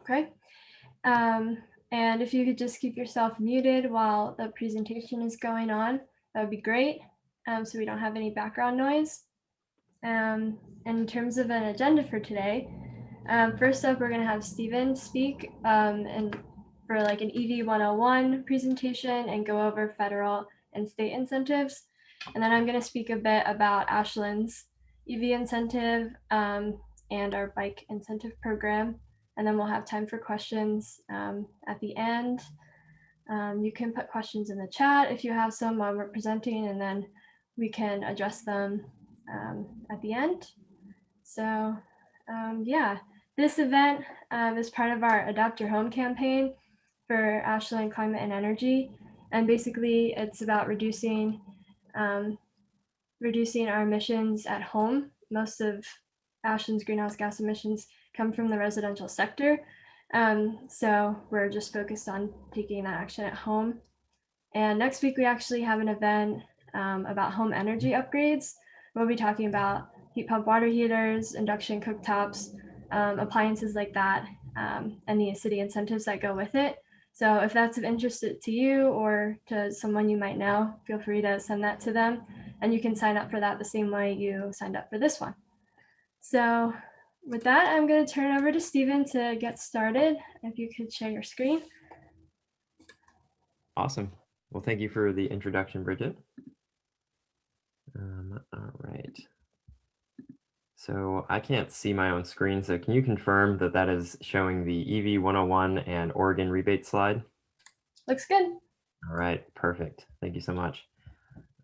Okay. And if you could just keep yourself muted while the presentation is going on, that would be great, so we don't have any background noise. And in terms of an agenda for today, first up, we're going to have Steven speak and for like an EV 101 presentation and go over federal and state incentives. And then I'm going to speak a bit about Ashland's EV incentive and our bike incentive program. And then we'll have time for questions at the end. You can put questions in the chat if you have some while we're presenting, and then we can address them at the end. So yeah, this event is part of our Adopt Your Home campaign for Ashland Climate and Energy. And basically it's about reducing our emissions at home. Most of Ashland's greenhouse gas emissions come from the residential sector. So we're just focused on taking that action at home. And next week we actually have an event about home energy upgrades. We'll be talking about heat pump water heaters, induction cooktops, appliances like that, and the city incentives that go with it. So if that's of interest to you or to someone you might know, feel free to send that to them. And you can sign up for that the same way you signed up for this one. So with that, I'm going to turn it over to Steven to get started. If you could share your screen. Awesome. Well, thank you for the introduction, Bridget. All right. So I can't see my own screen, so can you confirm that that is showing the EV 101 and Oregon rebate slide? Looks good. All right, perfect. Thank you so much.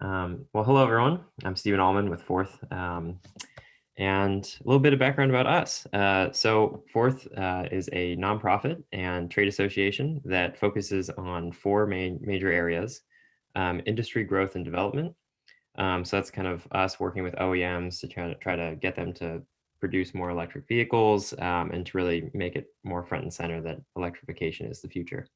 Well, hello, everyone. I'm Stephen Alaman with Fourth. And a little bit of background about us. So Fourth is a nonprofit and trade association that focuses on four major areas: industry growth and development. So that's kind of us working with OEMs to try to get them to produce more electric vehicles and to really make it more front and center that electrification is the future.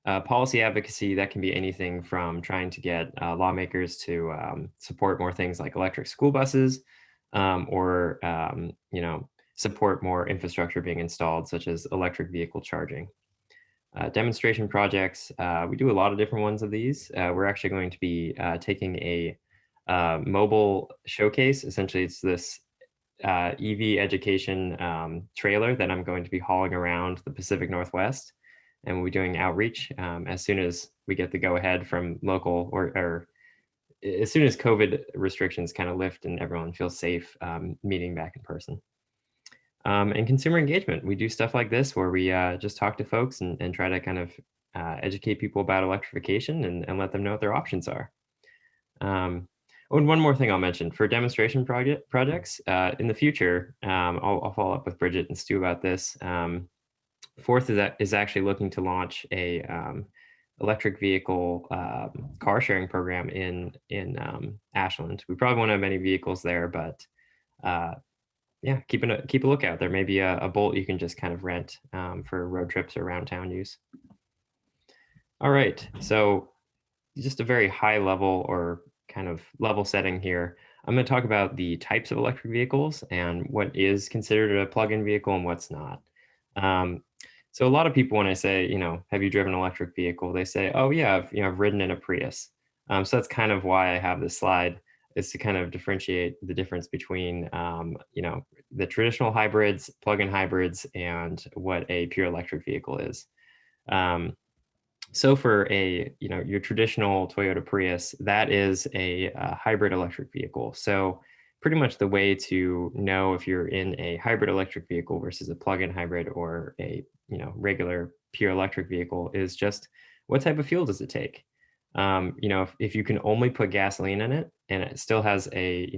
Policy advocacy, that can be anything from trying to get lawmakers to support more things like electric school buses, or support more infrastructure being installed, such as electric vehicle charging. Demonstration projects, we do a lot of different ones of these. We're actually going to be taking a mobile showcase. Essentially, it's this EV education trailer that I'm going to be hauling around the Pacific Northwest, and we'll be doing outreach as soon as we get the go-ahead from local or as soon as COVID restrictions kind of lift and everyone feels safe meeting back in person. And consumer engagement, we do stuff like this where we just talk to folks and try to kind of educate people about electrification and let them know what their options are. And one more thing I'll mention for demonstration projects in the future, I'll follow up with Bridget and Stu about this. Fourth is actually looking to launch a electric vehicle car sharing program in Ashland. We probably won't have many vehicles there, but yeah, keep a lookout. There may be a Bolt you can just kind of rent for road trips or around town use. All right, so just a very high level or kind of level setting here. I'm going to talk about the types of electric vehicles and what is considered a plug-in vehicle and what's not. So a lot of people, when I say, have you driven an electric vehicle? They say, oh yeah, I've ridden in a Prius. So that's kind of why I have this slide, is to kind of differentiate the difference between, the traditional hybrids, plug-in hybrids, and what a pure electric vehicle is. So for your traditional Toyota Prius, that is a hybrid electric vehicle. So pretty much the way to know if you're in a hybrid electric vehicle versus a plug-in hybrid or a regular pure electric vehicle is just what type of fuel does it take? If you can only put gasoline in it and it still has a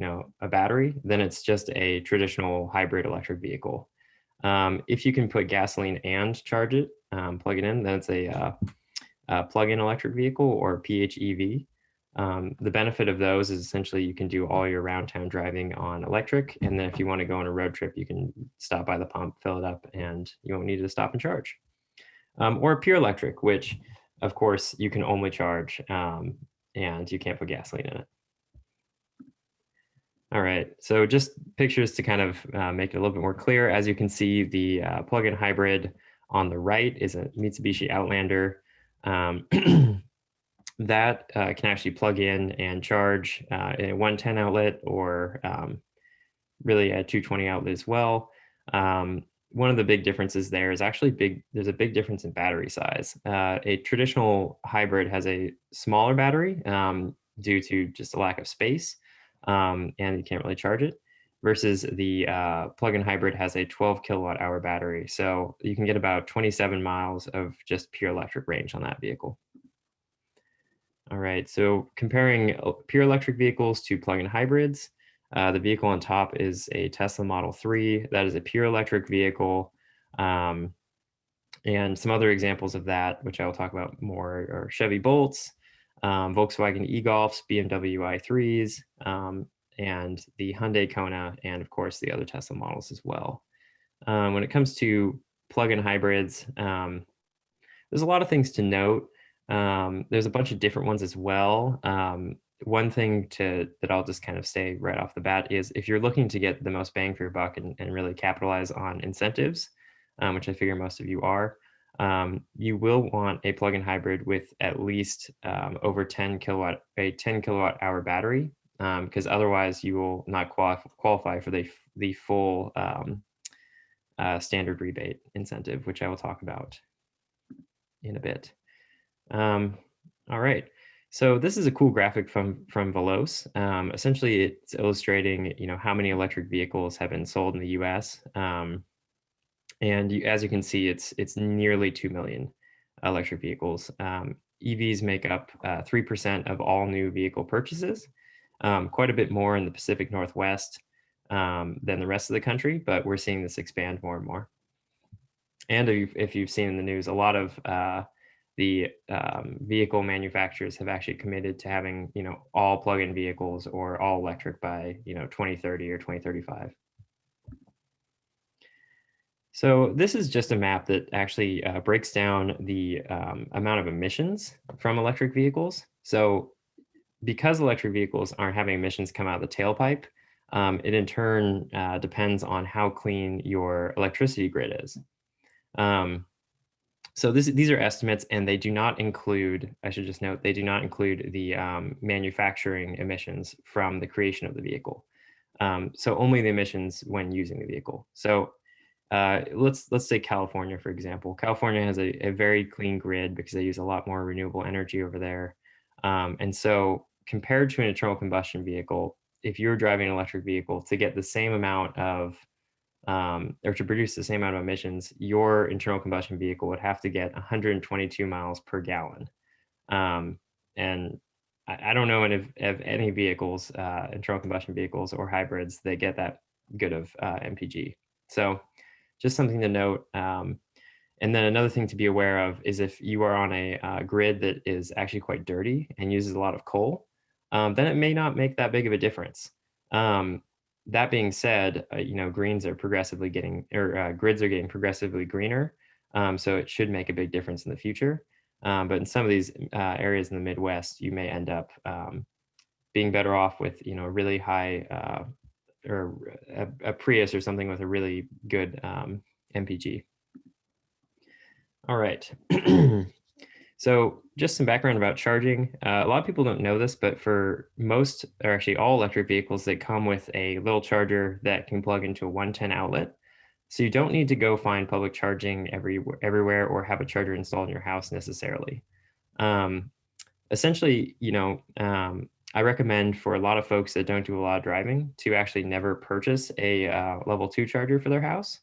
battery, then it's just a traditional hybrid electric vehicle. If you can put gasoline and charge it, plug it in, then it's a plug-in electric vehicle or PHEV. The benefit of those is essentially you can do all your round town driving on electric. And then if you want to go on a road trip, you can stop by the pump, fill it up, and you won't need to stop and charge. Or pure electric, which of course you can only charge and you can't put gasoline in it. All right, so just pictures to kind of make it a little bit more clear. As you can see, the plug-in hybrid on the right is a Mitsubishi Outlander. Um, that can actually plug in and charge a 110 outlet or really a 220 outlet as well. One of the big differences there is actually there's a big difference in battery size. A traditional hybrid has a smaller battery due to just a lack of space, and you can't really charge it. Versus the plug-in hybrid has a 12 kilowatt hour battery. So you can get about 27 miles of just pure electric range on that vehicle. All right, so comparing pure electric vehicles to plug-in hybrids, the vehicle on top is a Tesla Model 3. That is a pure electric vehicle. Um, and some other examples of that, which I will talk about more, are Chevy Bolts, Volkswagen e-Golfs, BMW i3s, and the Hyundai Kona, and of course the other Tesla models as well. When it comes to plug-in hybrids, there's a lot of things to note. There's a bunch of different ones as well. One thing that I'll just kind of say right off the bat is if you're looking to get the most bang for your buck and really capitalize on incentives, which I figure most of you are, you will want a plug-in hybrid with at least over 10 kilowatt hour battery, because otherwise you will not qualify for the full standard rebate incentive, which I will talk about in a bit. All right. So this is a cool graphic from Veloce. Essentially, it's illustrating how many electric vehicles have been sold in the U.S. And as you can see, it's nearly 2 million electric vehicles. EVs make up 3% of all new vehicle purchases, quite a bit more in the Pacific Northwest than the rest of the country, but we're seeing this expand more and more. And if you've seen in the news, a lot of the vehicle manufacturers have actually committed to having all plug-in vehicles or all electric by 2030 or 2035. So this is just a map that actually breaks down the amount of emissions from electric vehicles. So because electric vehicles aren't having emissions come out of the tailpipe, it in turn depends on how clean your electricity grid is. So these are estimates, and they do not include, I should just note, they do not include the manufacturing emissions from the creation of the vehicle. So only the emissions when using the vehicle. So let's say California, for example. California has a very clean grid because they use a lot more renewable energy over there. And so compared to an internal combustion vehicle, if you're driving an electric vehicle, to get the same amount of or to produce the same amount of emissions, your internal combustion vehicle would have to get 122 miles per gallon. And I don't know of any vehicles, internal combustion vehicles or hybrids, that get that good of MPG. So just something to note. And then another thing to be aware of is if you are on a grid that is actually quite dirty and uses a lot of coal, then it may not make that big of a difference. That being said, grids are getting progressively greener, so it should make a big difference in the future. But in some of these areas in the Midwest, you may end up being better off with a really high or a Prius or something with a really good MPG. All right. So just some background about charging. A lot of people don't know this, but for most, or actually all electric vehicles, they come with a little charger that can plug into a 110 outlet. So you don't need to go find public charging everywhere or have a charger installed in your house necessarily. Essentially, I recommend for a lot of folks that don't do a lot of driving to actually never purchase a level 2 charger for their house,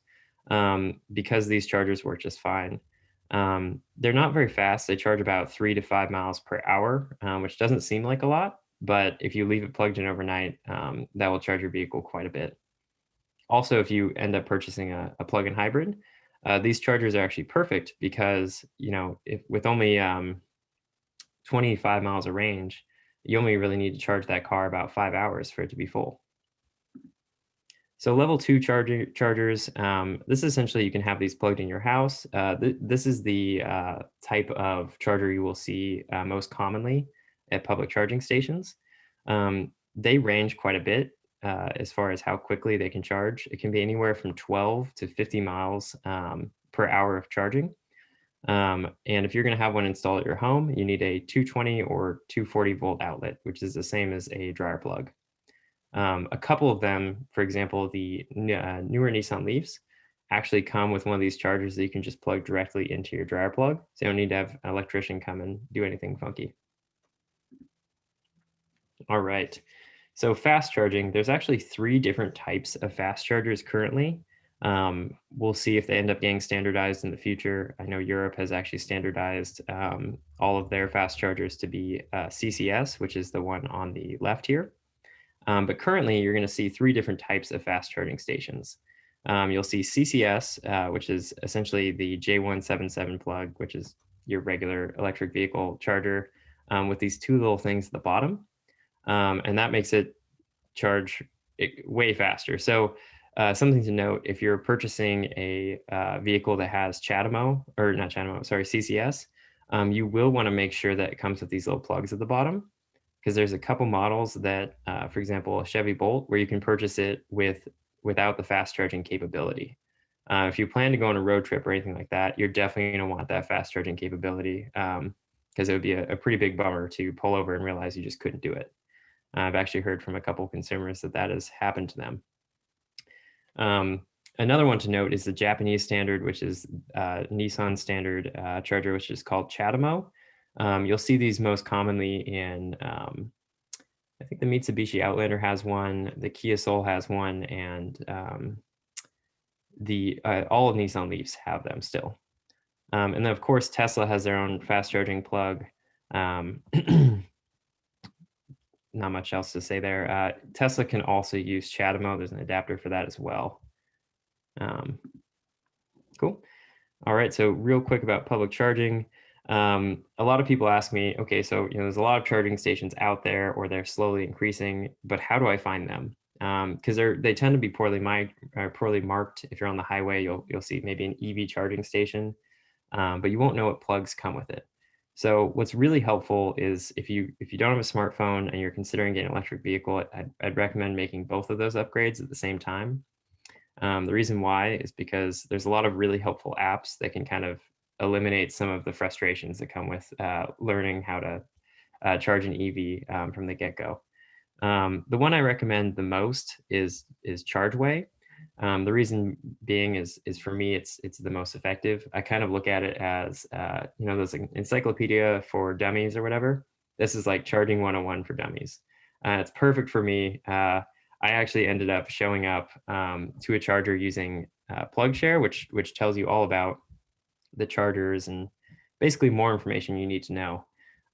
because these chargers work just fine. They're not very fast. They charge about 3 to 5 miles per hour, which doesn't seem like a lot, but if you leave it plugged in overnight, that will charge your vehicle quite a bit. Also, if you end up purchasing a plug-in hybrid, these chargers are actually perfect because, if with only 25 miles of range, you only really need to charge that car about 5 hours for it to be full. So level 2 chargers, this is essentially, you can have these plugged in your house. This is the type of charger you will see most commonly at public charging stations. They range quite a bit. as far as how quickly they can charge. It can be anywhere from 12 to 50 miles per hour of charging. And if you're going to have one installed at your home, you need a 220 or 240 volt outlet, which is the same as a dryer plug. A couple of them, for example, the newer Nissan Leafs actually come with one of these chargers that you can just plug directly into your dryer plug. So you don't need to have an electrician come and do anything funky. All right. So fast charging, there's actually 3 different types of fast chargers currently. We'll see if they end up getting standardized in the future. I know Europe has actually standardized all of their fast chargers to be CCS, which is the one on the left here. But currently, you're going to see 3 different types of fast charging stations. You'll see CCS, which is essentially the J177 plug, which is your regular electric vehicle charger with these 2 little things at the bottom. And that makes it charge way faster. So something to note, if you're purchasing a vehicle that has CHAdeMO, or not CHAdeMO, sorry, CCS, you will want to make sure that it comes with these little plugs at the bottom, because there's a couple models that, for example, a Chevy Bolt, where you can purchase it without the fast charging capability. If you plan to go on a road trip or anything like that, you're definitely going to want that fast charging capability, because it would be a pretty big bummer to pull over and realize you just couldn't do it. I've actually heard from a couple consumers that has happened to them. Another one to note is the Japanese standard, which is Nissan standard charger, which is called CHAdeMO. You'll see these most commonly in, I think the Mitsubishi Outlander has one, the Kia Soul has one, and all of Nissan Leafs have them still. And then, of course, Tesla has their own fast charging plug. Not much else to say there. Tesla can also use CHAdeMO. There's an adapter for that as well. Cool. All right. So real quick about public charging. A lot of people ask me, okay, so there's a lot of charging stations out there, or they're slowly increasing, but how do I find them? Because they tend to be poorly marked. If you're on the highway, you'll see maybe an EV charging station, but you won't know what plugs come with it. So what's really helpful is if you don't have a smartphone and you're considering getting an electric vehicle, I'd recommend making both of those upgrades at the same time. The reason why is because there's a lot of really helpful apps that can kind of eliminate some of the frustrations that come with learning how to charge an EV from the get-go. The one I recommend the most is ChargeWay. The reason being is for me, it's the most effective. I kind of look at it as, those encyclopedia for dummies or whatever. This is like charging 101 for dummies. It's perfect for me. I actually ended up showing up to a charger using PlugShare, which tells you all about the chargers and basically more information you need to know.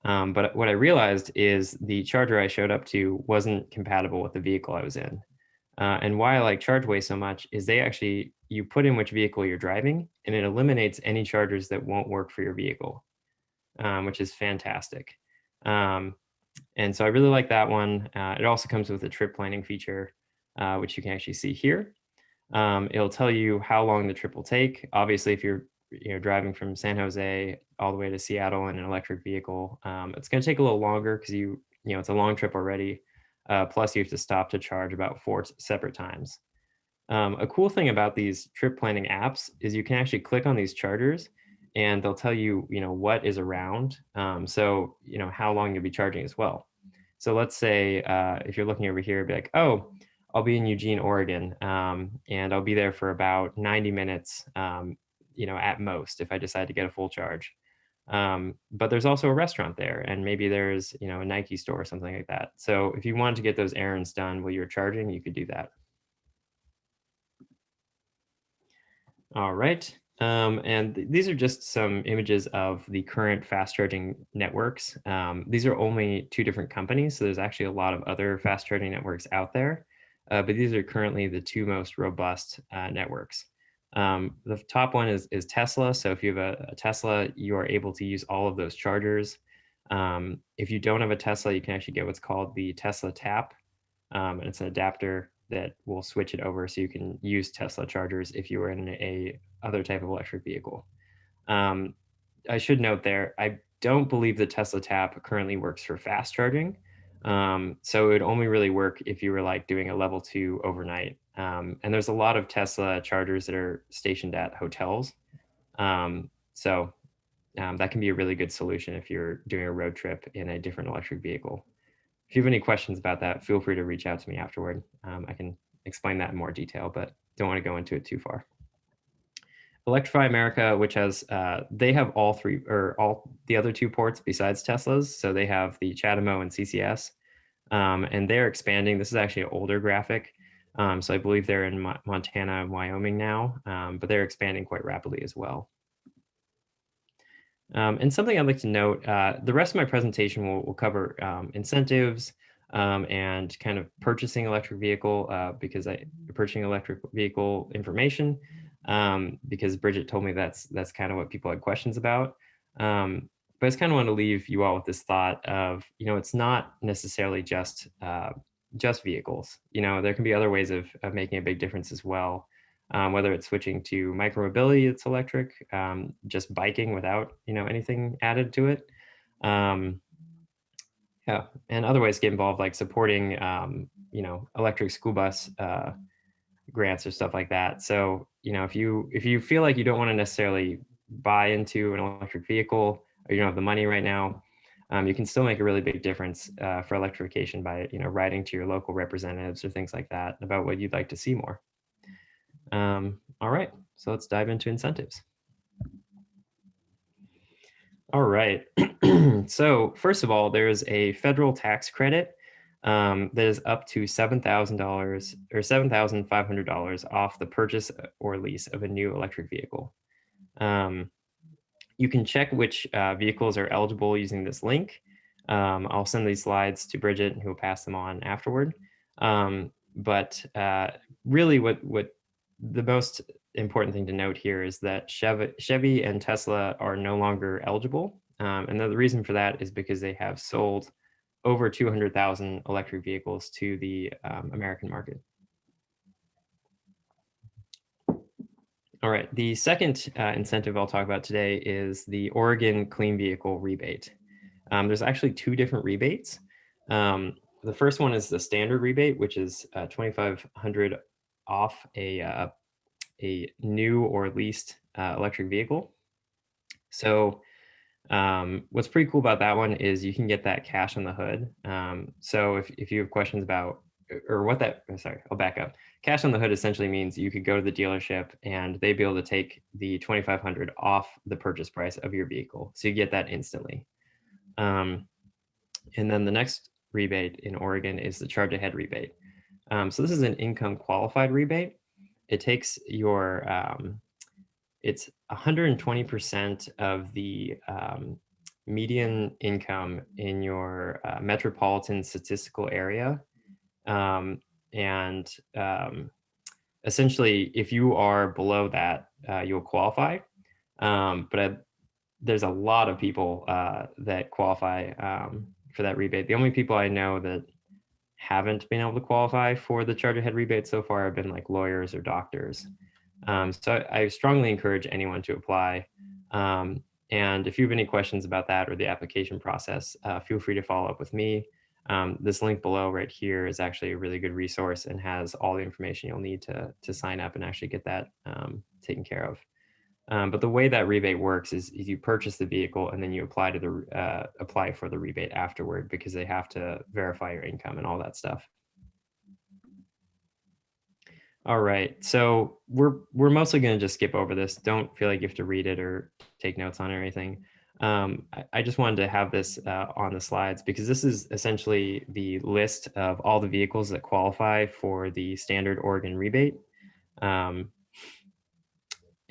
But what I realized is the charger I showed up to wasn't compatible with the vehicle I was in. And why I like ChargeWay so much is you put in which vehicle you're driving, and it eliminates any chargers that won't work for your vehicle, which is fantastic. And so I really like that one. It also comes with a trip planning feature, which you can actually see here. It'll tell you how long the trip will take. Obviously, if you're driving from San Jose all the way to Seattle in an electric vehicle, it's going to take a little longer because it's a long trip already. Plus, you have to stop to charge about 4 separate times. A cool thing about these trip planning apps is you can actually click on these chargers, and they'll tell you, what is around. So, how long you'll be charging as well. So let's say if you're looking over here, be like, oh, I'll be in Eugene, Oregon, and I'll be there for about 90 minutes, at most, if I decide to get a full charge. But there's also a restaurant there, and maybe there's, a Nike store or something like that. So if you wanted to get those errands done while you're charging, you could do that. All right. And these are just some images of the current fast charging networks. These are only 2 different companies, so there's actually a lot of other fast charging networks out there, but these are currently the 2 most robust networks. The top one is Tesla. So if you have a Tesla, you are able to use all of those chargers. If you don't have a Tesla, you can actually get what's called the Tesla Tap, and it's an adapter that will switch it over so you can use Tesla chargers if you were in a other type of electric vehicle. I should note there, I don't believe the Tesla Tap currently works for fast charging, So it would only really work if you were like doing a level 2 overnight. And there's a lot of Tesla chargers that are stationed at hotels. That can be a really good solution if you're doing a road trip in a different electric vehicle. If you have any questions about that, feel free to reach out to me afterward. I can explain that in more detail, but don't want to go into it too far. Electrify America, which has, they have all three or all the other two ports besides Tesla's. So they have the CHAdeMO and CCS, and they're expanding. This is actually an older graphic. So I believe they're in Montana and Wyoming now, but they're expanding quite rapidly as well. And something I'd like to note, the rest of my presentation will cover incentives and kind of purchasing electric vehicle because purchasing electric vehicle information because Bridget told me that's kind of what people had questions about. But I just kind of want to leave you all with this thought of, it's not necessarily just vehicles. There can be other ways of making a big difference as well. Whether it's switching to micromobility that's electric, just biking without anything added to it. Yeah, and other ways to get involved, like supporting electric school bus grants or stuff like that. So if you feel like you don't want to necessarily buy into an electric vehicle or you don't have the money right now, you can still make a really big difference for electrification by writing to your local representatives or things like that about what you'd like to see more. All right, so let's dive into incentives. All right, so first of all, there's a federal tax credit that is up to $7,000 or $7,500 off the purchase or lease of a new electric vehicle. You can check which vehicles are eligible using this link. I'll send these slides to Bridget, who will pass them on afterward. But really, what the most important thing to note here is that Chevy and Tesla are no longer eligible. And the reason for that is because they have sold over 200,000 electric vehicles to the American market. All right, the second incentive I'll talk about today is the Oregon Clean Vehicle Rebate. There's actually two different rebates. The first one is the standard rebate, which is $2,500 off a new or leased electric vehicle. So what's pretty cool about that one is you can get that cash on the hood. So if you have questions about, or what that, sorry, I'll back up. Cash on the hood essentially means you could go to the dealership and they'd be able to take the $2,500 off the purchase price of your vehicle. So you get that instantly. And then the next rebate in Oregon is the charge ahead rebate. So this is an income qualified rebate. It takes your, it's 120% of the median income in your metropolitan statistical area. Essentially, if you are below that, you'll qualify. There's a lot of people that qualify for that rebate. The only people I know that haven't been able to qualify for the charge ahead rebate so far have been like lawyers or doctors. So I strongly encourage anyone to apply. And if you have any questions about that or the application process, feel free to follow up with me. This link below right here is actually a really good resource and has all the information you'll need to sign up and actually get that taken care of. But the way that rebate works is you purchase the vehicle and then you apply to apply for the rebate afterward because they have to verify your income and all that stuff. All right, so we're mostly going to just skip over this. Don't feel like you have to read it or take notes on it or anything. I just wanted to have this on the slides because this is essentially the list of all the vehicles that qualify for the standard Oregon rebate.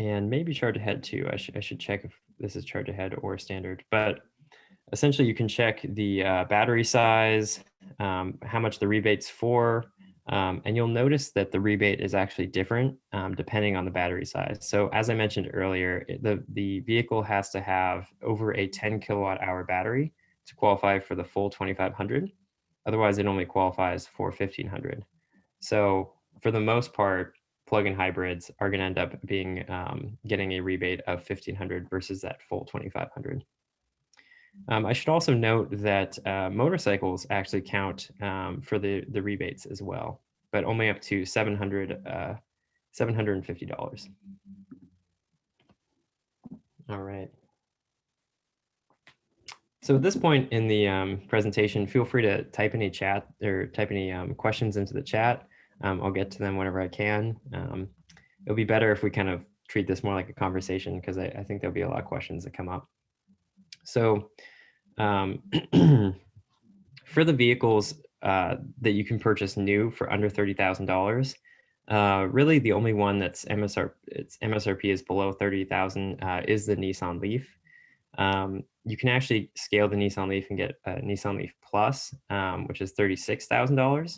And maybe charge ahead too. I should check if this is charge ahead or standard, but essentially you can check the battery size, how much the rebate's for, and you'll notice that the rebate is actually different depending on the battery size. So as I mentioned earlier, the vehicle has to have over a 10 kilowatt hour battery to qualify for the full 2,500. Otherwise, it only qualifies for 1,500. So for the most part, plug-in hybrids are going to end up being getting a rebate of 1,500 versus that full 2,500. I should also note that motorcycles actually count for the rebates as well, but only up to $750. All right. So at this point in the presentation, feel free to type any chat or type any questions into the chat. I'll get to them whenever I can. It'll be better if we kind of treat this more like a conversation, because I think there'll be a lot of questions that come up. So for the vehicles that you can purchase new for under $30,000, really the only one that's MSRP is below $30,000 is the Nissan Leaf. You can actually scale the Nissan Leaf and get a Nissan Leaf Plus, which is $36,000.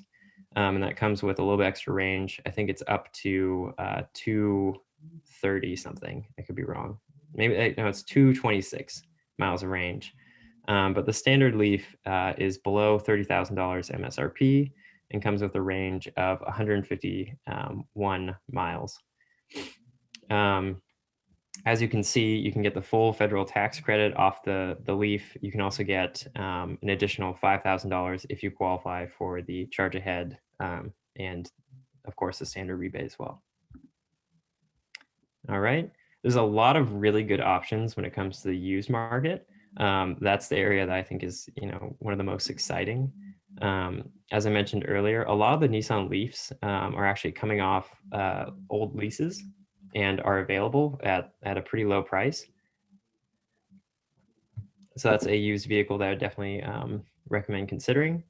And that comes with a little bit extra range. I think it's up to 230 something. I could be wrong. Maybe, no, it's 226 miles of range. But the standard Leaf is below $30,000 MSRP and comes with a range of 151 miles. As you can see, you can get the full federal tax credit off the Leaf. You can also get an additional $5,000 if you qualify for the Charge Ahead and, of course, the standard rebate as well. All right. There's a lot of really good options when it comes to the used market. That's the area that I think is, one of the most exciting. As I mentioned earlier, a lot of the Nissan Leafs are actually coming off old leases and are available at a pretty low price. So that's a used vehicle that I would definitely recommend considering.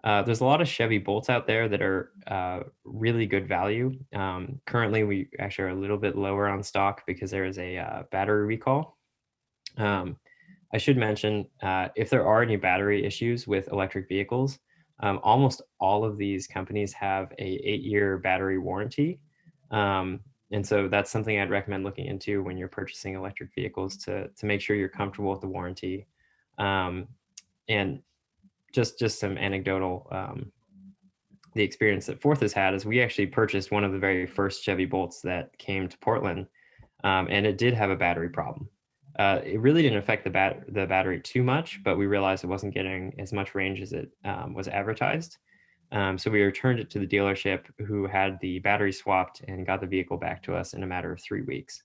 There's a lot of Chevy Bolts out there that are really good value. Currently, we actually are a little bit lower on stock because there is a battery recall. I should mention, if there are any battery issues with electric vehicles, almost all of these companies have a 8-year battery warranty. And so that's something I'd recommend looking into when you're purchasing electric vehicles to make sure you're comfortable with the warranty. And just some anecdotal, the experience that Fourth has had is we actually purchased one of the very first Chevy Bolts that came to Portland, and it did have a battery problem. It really didn't affect the battery too much, but we realized it wasn't getting as much range as it was advertised. So we returned it to the dealership, who had the battery swapped and got the vehicle back to us in a matter of 3 weeks.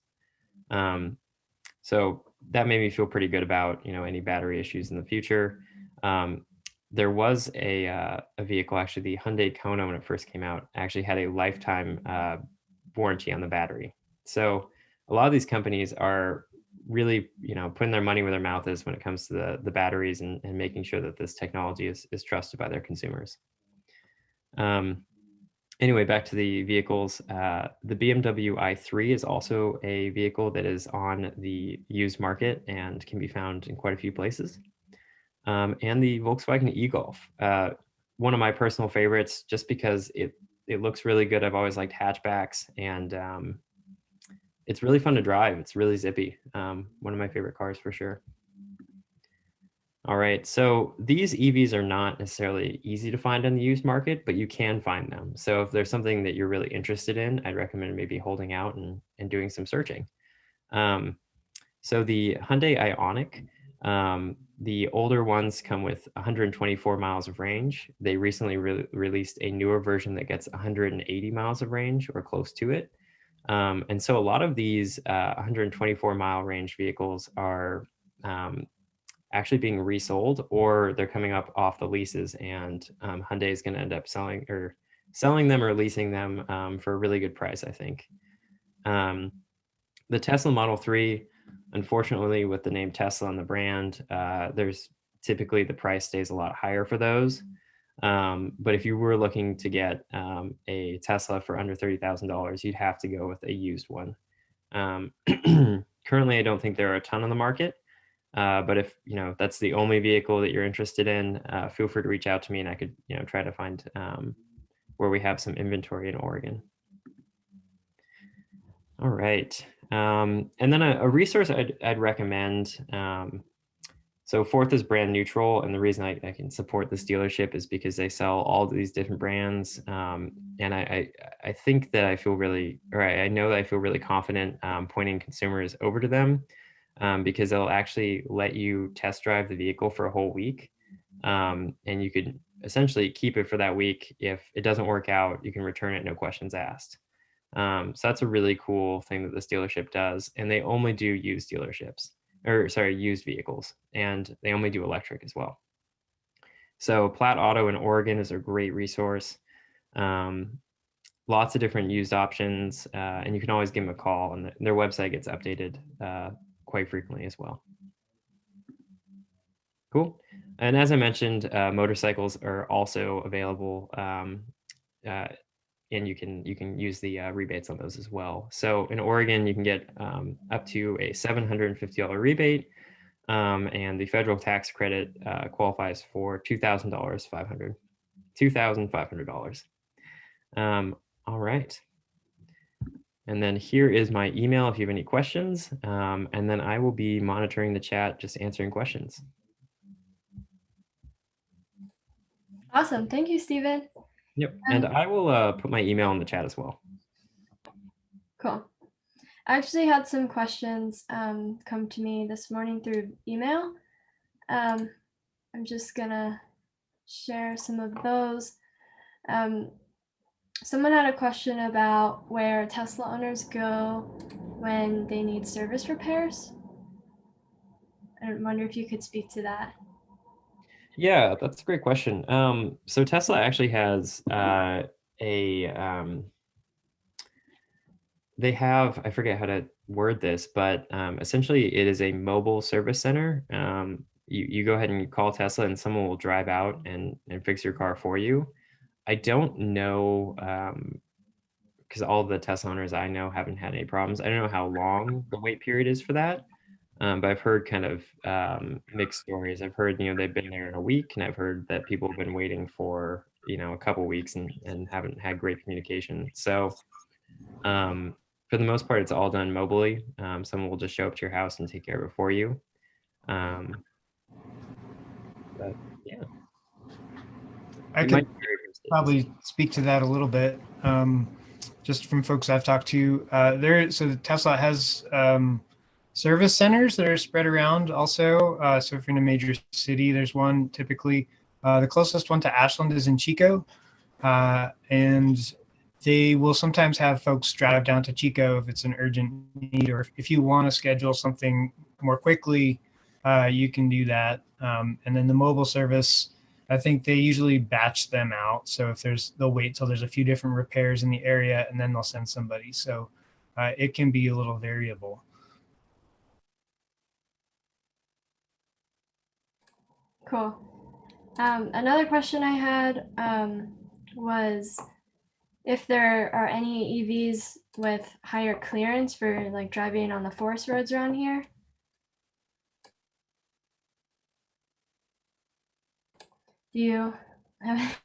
So that made me feel pretty good about any battery issues in the future. There was a vehicle, actually the Hyundai Kona, when it first came out, actually had a lifetime warranty on the battery. So a lot of these companies are really putting their money where their mouth is when it comes to the batteries and making sure that this technology is trusted by their consumers. Anyway, back to the vehicles. The BMW i3 is also a vehicle that is on the used market and can be found in quite a few places. And the Volkswagen e-Golf, one of my personal favorites, just because it looks really good. I've always liked hatchbacks, and it's really fun to drive. It's really zippy. One of my favorite cars for sure. All right, so these EVs are not necessarily easy to find on the used market, but you can find them. So if there's something that you're really interested in, I'd recommend maybe holding out and doing some searching. So the Hyundai Ioniq, the older ones come with 124 miles of range. They recently released a newer version that gets 180 miles of range or close to it. And so a lot of these 124 mile range vehicles are actually being resold, or they're coming up off the leases, and Hyundai is going to end up selling them or leasing them for a really good price, I think. The Tesla Model 3, unfortunately, with the name Tesla on the brand, there's typically the price stays a lot higher for those. But if you were looking to get a Tesla for under $30,000, you'd have to go with a used one. Currently, I don't think there are a ton on the market. But if that's the only vehicle that you're interested in, feel free to reach out to me, and I could try to find where we have some inventory in Oregon. All right, and then a resource I'd recommend. So Fourth is brand neutral, and the reason I can support this dealership is because they sell all of these different brands, and I think that I know that I feel really confident pointing consumers over to them. because they'll actually let you test drive the vehicle for a whole week. And you could essentially keep it for that week. If it doesn't work out, you can return it, no questions asked. So that's a really cool thing that this dealership does. And they only do used used vehicles, and they only do electric as well. So Platt Auto in Oregon is a great resource. Lots of different used options, and you can always give them a call, and their website gets updated quite frequently as well. Cool. And as I mentioned, motorcycles are also available, and you can use the rebates on those as well. So in Oregon, you can get up to a $750 rebate, and the federal tax credit qualifies for $2,500. All right. And then here is my email if you have any questions, and then I will be monitoring the chat, just answering questions. Awesome. Thank you, Stephen. Yep. And I will put my email in the chat as well. Cool. I actually had some questions come to me this morning through email. I'm just gonna share some of those. Someone had a question about where Tesla owners go when they need service repairs. I wonder if you could speak to that. Yeah, that's a great question. So Tesla actually has they have, I forget how to word this, but essentially it is a mobile service center. You go ahead and call Tesla and someone will drive out and fix your car for you. I don't know, because all the Tesla owners I know haven't had any problems. I don't know how long the wait period is for that. But I've heard kind of mixed stories. I've heard, they've been there in a week, and I've heard that people have been waiting for, a couple weeks and haven't had great communication. So for the most part, it's all done mobily. Someone will just show up to your house and take care of it for you. But yeah. I could probably speak to that a little bit. Just from folks I've talked to, so Tesla has service centers that are spread around also. So if you're in a major city, there's one typically. The closest one to Ashland is in Chico. And they will sometimes have folks drive down to Chico if it's an urgent need, or if you want to schedule something more quickly, you can do that. And then the mobile service, I think they usually batch them out. So if they'll wait till there's a few different repairs in the area, and then they'll send somebody. So it can be a little variable. Cool. Another question I had was if there are any EVs with higher clearance for like driving on the forest roads around here. Do you have?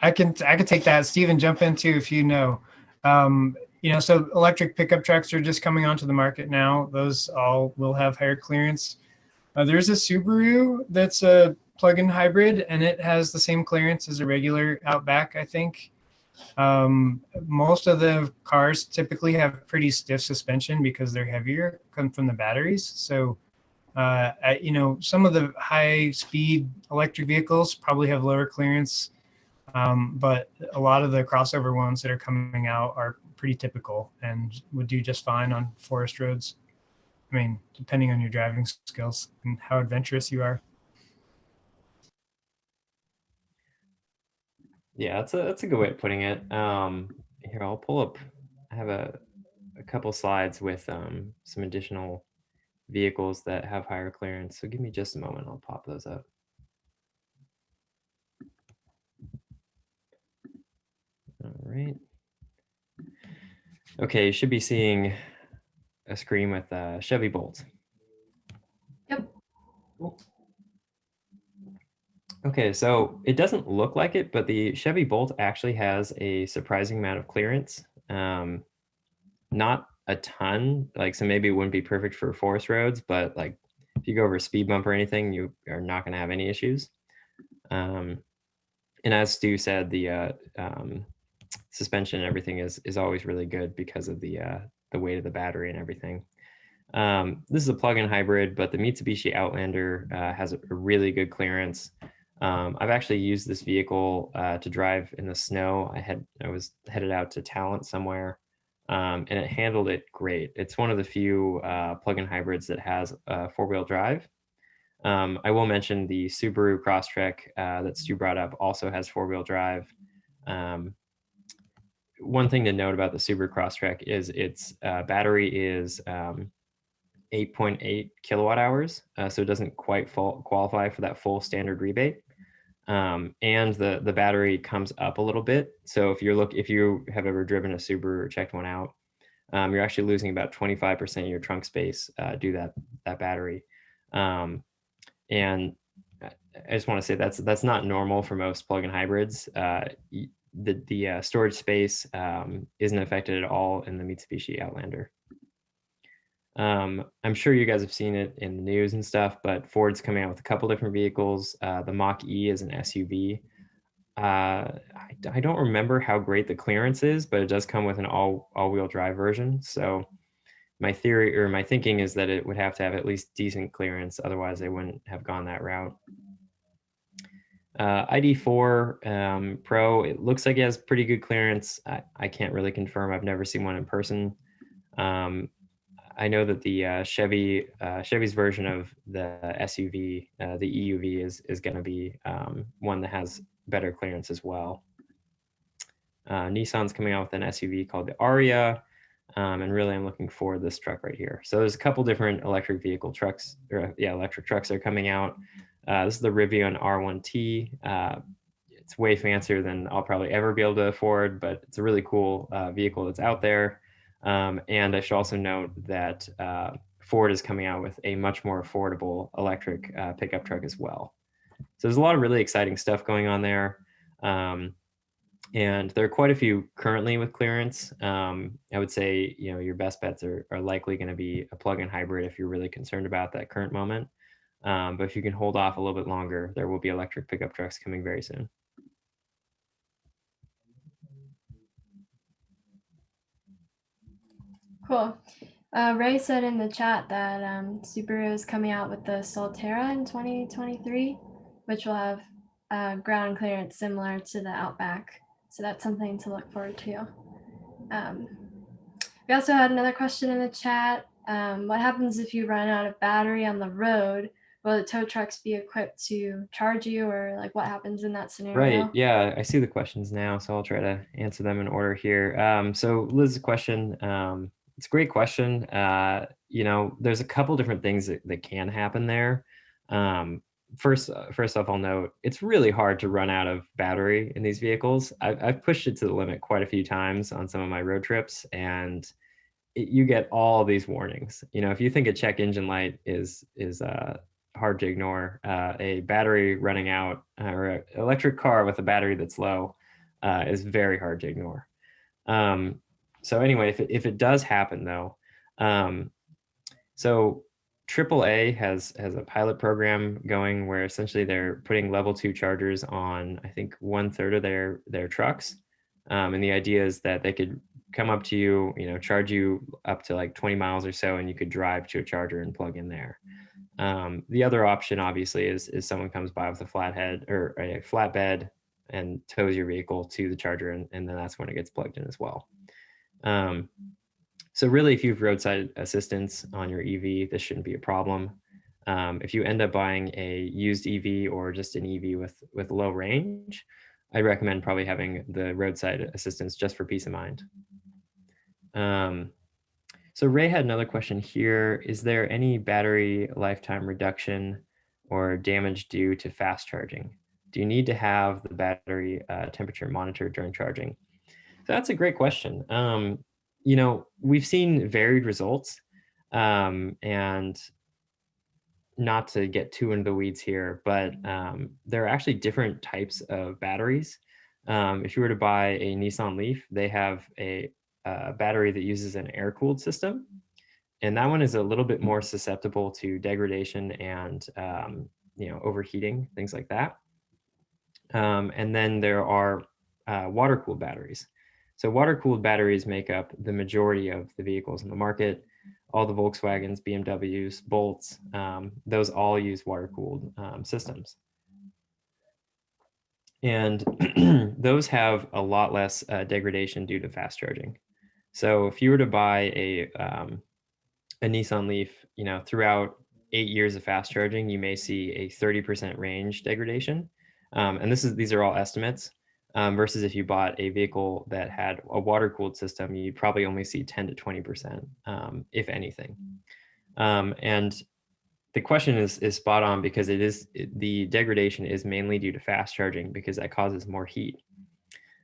I can take that. Stephen, jump in too if you know. So electric pickup trucks are just coming onto the market now. Those all will have higher clearance. There's a Subaru that's a plug-in hybrid, and it has the same clearance as a regular Outback, I think. Most of the cars typically have pretty stiff suspension because they're heavier, come from the batteries. So, some of the high-speed electric vehicles probably have lower clearance, but a lot of the crossover ones that are coming out are pretty typical and would do just fine on forest roads. I mean, depending on your driving skills and how adventurous you are. Yeah, that's a good way of putting it. Here, I'll pull up. I have a couple slides with some additional vehicles that have higher clearance. So give me just a moment. I'll pop those up. All right. Okay, you should be seeing a screen with Chevy Bolt. Yep. Cool. Okay, so it doesn't look like it, but the Chevy Bolt actually has a surprising amount of clearance. Not a ton, so maybe it wouldn't be perfect for forest roads, but like if you go over a speed bump or anything, you are not going to have any issues. And as Stu said, the suspension and everything is always really good because of the weight of the battery and everything. This is a plug-in hybrid, but the Mitsubishi Outlander has a really good clearance. I've actually used this vehicle to drive in the snow. I was headed out to Talent somewhere, and it handled it great. It's one of the few plug-in hybrids that has four-wheel drive. I will mention the Subaru Crosstrek that Stu brought up also has four-wheel drive. One thing to note about the Subaru Crosstrek is its battery is 8.8 kilowatt hours, so it doesn't quite qualify for that full standard rebate. And the battery comes up a little bit. So if you have ever driven a Subaru or checked one out, you're actually losing about 25% of your trunk space due to that battery. And I just want to say that's not normal for most plug-in hybrids. The storage space isn't affected at all in the Mitsubishi Outlander. I'm sure you guys have seen it in the news and stuff, but Ford's coming out with a couple different vehicles. The Mach-E is an SUV. I don't remember how great the clearance is, but it does come with an all-wheel drive version. So my theory or my thinking is that it would have to have at least decent clearance. Otherwise, they wouldn't have gone that route. ID4 Pro, it looks like it has pretty good clearance. I can't really confirm. I've never seen one in person. I know that the Chevy's version of the SUV, the EUV, is going to be one that has better clearance as well. Nissan's coming out with an SUV called the Aria, and really I'm looking for this truck right here. So there's a couple different electric vehicle trucks, electric trucks are coming out. This is the Rivian R1T. It's way fancier than I'll probably ever be able to afford, but it's a really cool vehicle that's out there. And I should also note that Ford is coming out with a much more affordable electric pickup truck as well. So there's a lot of really exciting stuff going on there. And there are quite a few currently with clearance. I would say, your best bets are likely going to be a plug-in hybrid if you're really concerned about that current moment. But if you can hold off a little bit longer, there will be electric pickup trucks coming very soon. Cool. Ray said in the chat that Subaru is coming out with the Solterra in 2023, which will have ground clearance similar to the Outback. So that's something to look forward to. We also had another question in the chat. What happens if you run out of battery on the road? Will the tow trucks be equipped to charge you, or like what happens in that scenario? Right. Yeah, I see the questions now, so I'll try to answer them in order here. So Liz's question, it's a great question. There's a couple different things that can happen there. First off, I'll note it's really hard to run out of battery in these vehicles. I've pushed it to the limit quite a few times on some of my road trips, and you get all these warnings. If you think a check engine light is hard to ignore, a battery running out or an electric car with a battery that's low is very hard to ignore. So anyway, if it does happen though, so AAA has a pilot program going where essentially they're putting level 2 chargers on, I think, 1/3 of their trucks. And the idea is that they could come up to you, charge you up to like 20 miles or so, and you could drive to a charger and plug in there. The other option, obviously, is someone comes by with a flathead or a flatbed and tows your vehicle to the charger, and then that's when it gets plugged in as well. So really, if you have roadside assistance on your EV, this shouldn't be a problem. If you end up buying a used EV or just an EV with low range, I recommend probably having the roadside assistance just for peace of mind. So Ray had another question here. Is there any battery lifetime reduction or damage due to fast charging? Do you need to have the battery temperature monitored during charging? So that's a great question. We've seen varied results, and not to get too into the weeds here, but there are actually different types of batteries. If you were to buy a Nissan Leaf, they have a battery that uses an air-cooled system, and that one is a little bit more susceptible to degradation and overheating, things like that. And then there are water-cooled batteries. So water-cooled batteries make up the majority of the vehicles in the market. all the Volkswagens, BMWs, Bolts, those all use water-cooled systems. And those have a lot less degradation due to fast charging. So if you were to buy a Nissan Leaf, throughout 8 years of fast charging, you may see a 30% range degradation. And these are all estimates. Versus if you bought a vehicle that had a water-cooled system, you'd probably only see 10 to 20%, if anything. And the question is spot on, because the degradation is mainly due to fast charging, because that causes more heat.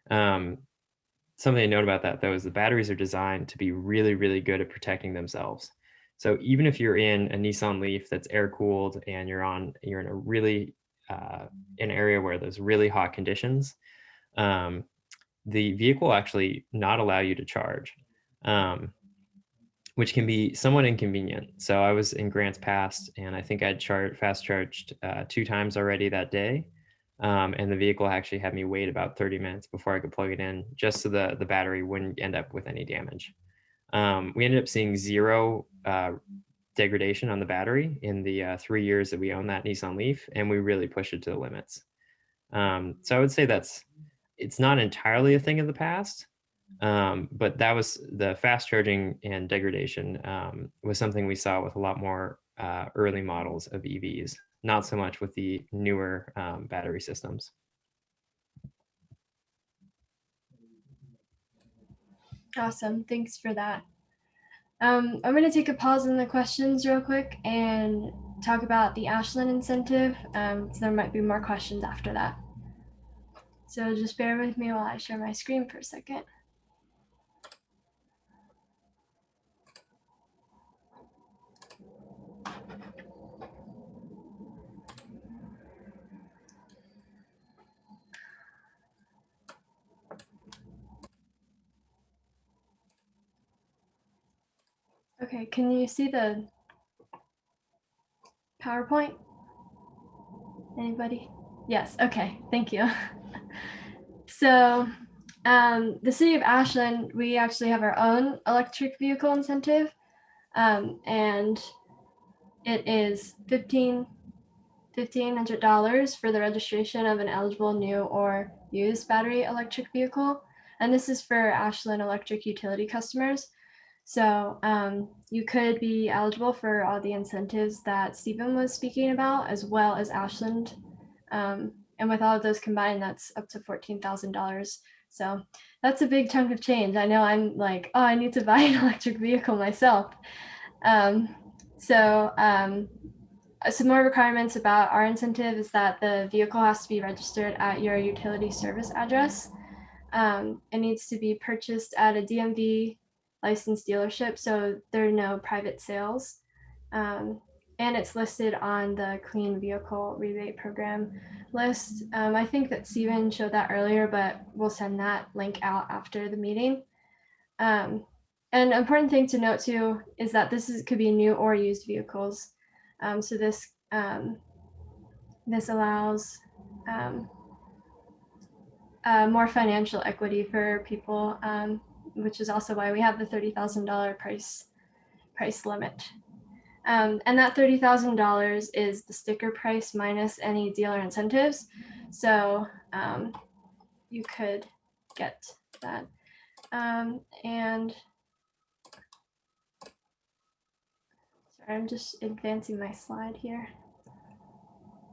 Something to note about that, though, is the batteries are designed to be really, really good at protecting themselves. So even if you're in a Nissan Leaf that's air-cooled and you're in a really an area where there's really hot conditions, the vehicle will actually not allow you to charge, which can be somewhat inconvenient. So I was in Grants Pass, and I think I'd fast charged 2 times already that day. And the vehicle actually had me wait about 30 minutes before I could plug it in, just so the battery wouldn't end up with any damage. We ended up seeing 0 degradation on the battery in the 3 years that we owned that Nissan Leaf, and we really pushed it to the limits. So I would say it's not entirely a thing of the past, but that was the fast charging and degradation was something we saw with a lot more early models of EVs, not so much with the newer battery systems. Awesome, thanks for that. I'm going to take a pause in the questions real quick and talk about the Ashland incentive. So there might be more questions after that. So just bear with me while I share my screen for a second. Okay, can you see the PowerPoint? Anybody? Yes, okay, thank you. So the city of Ashland, we actually have our own electric vehicle incentive, and it is $1,500 for the registration of an eligible new or used battery electric vehicle. And this is for Ashland electric utility customers. So you could be eligible for all the incentives that Stephen was speaking about, as well as Ashland. And with all of those combined, that's up to $14,000. So that's a big chunk of change. I know I'm like, oh, I need to buy an electric vehicle myself. Some more requirements about our incentive is that the vehicle has to be registered at your utility service address. It needs to be purchased at a DMV licensed dealership, so there are no private sales. And it's listed on the Clean Vehicle Rebate Program list. I think that Stephen showed that earlier, but we'll send that link out after the meeting. And an important thing to note too is that could be new or used vehicles. So this allows more financial equity for people, which is also why we have the $30,000 price limit. And that $30,000 is the sticker price minus any dealer incentives. So you could get that. And sorry, I'm just advancing my slide here.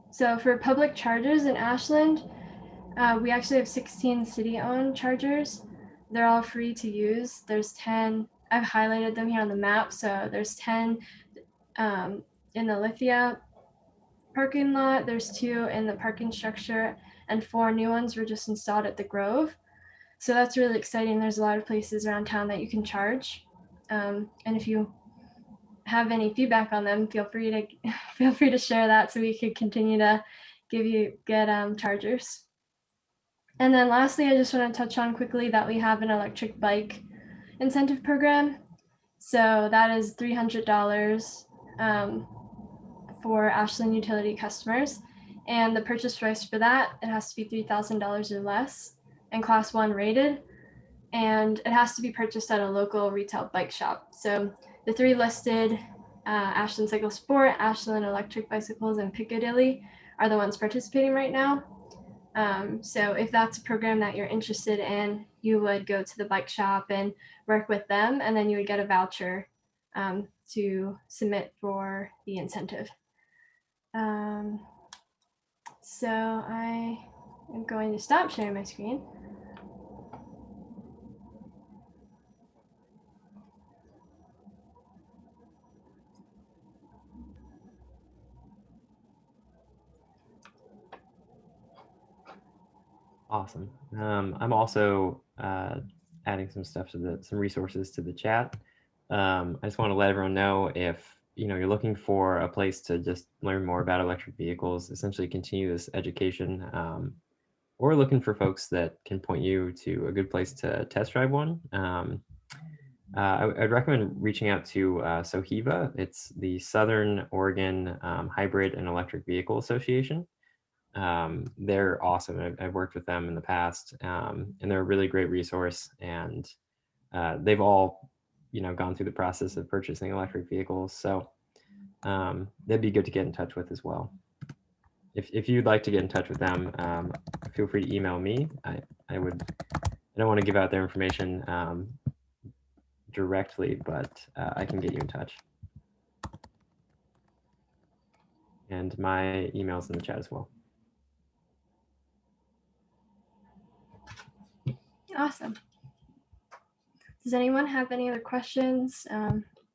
So for public chargers in Ashland, we actually have 16 city-owned chargers. They're all free to use. There's 10, I've highlighted them here on the map. So there's 10 in the Lithia parking lot. There's 2 in the parking structure, and 4 new ones were just installed at the Grove. So that's really exciting. There's a lot of places around town that you can charge. And if you have any feedback on them, feel free to share that so we could continue to get chargers. And then lastly, I just want to touch on quickly that we have an electric bike incentive program. So that is $300 for Ashland utility customers. And the purchase price for that, it has to be $3,000 or less and class 1 rated. and it has to be purchased at a local retail bike shop. So the 3 listed, Ashland Cycle Sport, Ashland Electric Bicycles, and Piccadilly are the ones participating right now. So if that's a program that you're interested in, you would go to the bike shop and work with them, and then you would get a voucher to submit for the incentive. So I am going to stop sharing my screen. Awesome. I'm also adding some stuff to some resources to the chat. I just want to let everyone know if you're looking for a place to just learn more about electric vehicles, essentially continue this education, or looking for folks that can point you to a good place to test drive one. I'd recommend reaching out to SOHEVA. It's the Southern Oregon Hybrid and Electric Vehicle Association. They're awesome. I've worked with them in the past, and they're a really great resource. And they've all, gone through the process of purchasing electric vehicles. So they'd be good to get in touch with as well. If you'd like to get in touch with them, feel free to email me. I don't want to give out their information directly, but I can get you in touch. And my email's in the chat as well. Awesome. Does anyone have any other questions?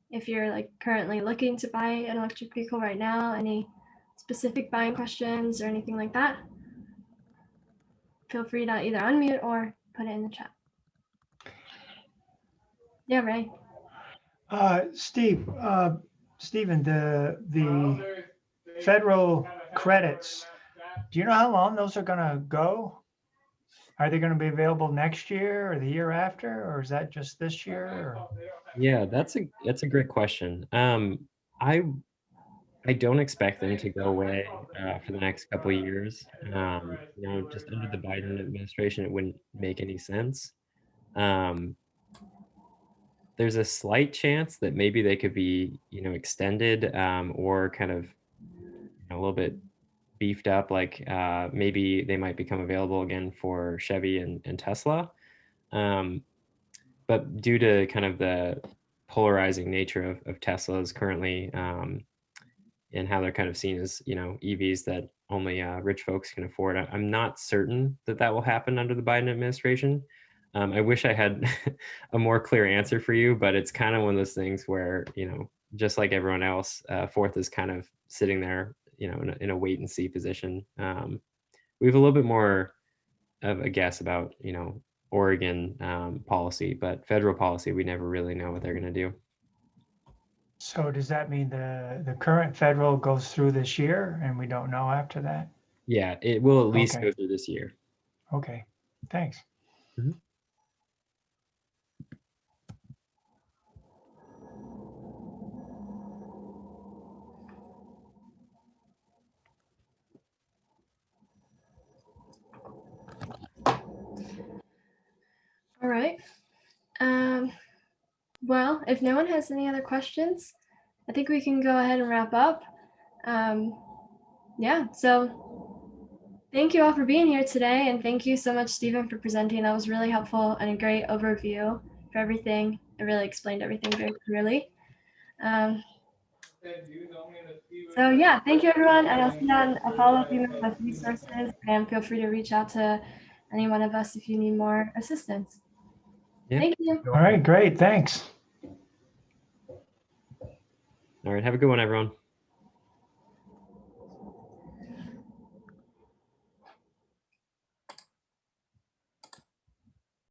If you're currently looking to buy an electric vehicle right now, any specific buying questions or anything like that, feel free to either unmute or put it in the chat. Yeah, Ray. Stephen, the federal credits, do you know how long those are going to go? Are they going to be available next year or the year after, or is that just this year? Or? Yeah, that's a great question. I don't expect them to go away for the next couple of years. Just under the Biden administration, it wouldn't make any sense. There's a slight chance that maybe they could be, extended or kind of a little bit beefed up. Maybe they might become available again for Chevy and Tesla. But due to kind of the polarizing nature of Teslas currently, and how they're kind of seen as EVs that only rich folks can afford, I'm not certain that will happen under the Biden administration. I wish I had a more clear answer for you, but it's kind of one of those things where just like everyone else, Fourth is kind of sitting there in a wait and see position. We have a little bit more of a guess about Oregon policy, but federal policy, we never really know what they're going to do. So does that mean the current federal goes through this year and we don't know after that? Yeah, it will at least go through this year. Okay, thanks. Mm-hmm. All right. Well, if no one has any other questions, I think we can go ahead and wrap up. Yeah, so thank you all for being here today, and thank you so much, Stephen, for presenting. That was really helpful and a great overview for everything. It really explained everything very clearly. So yeah, thank you everyone, and I'll send out a follow-up email with resources, and feel free to reach out to any one of us if you need more assistance. Yeah. Thank you. All right, great, thanks. All right, have a good one, everyone.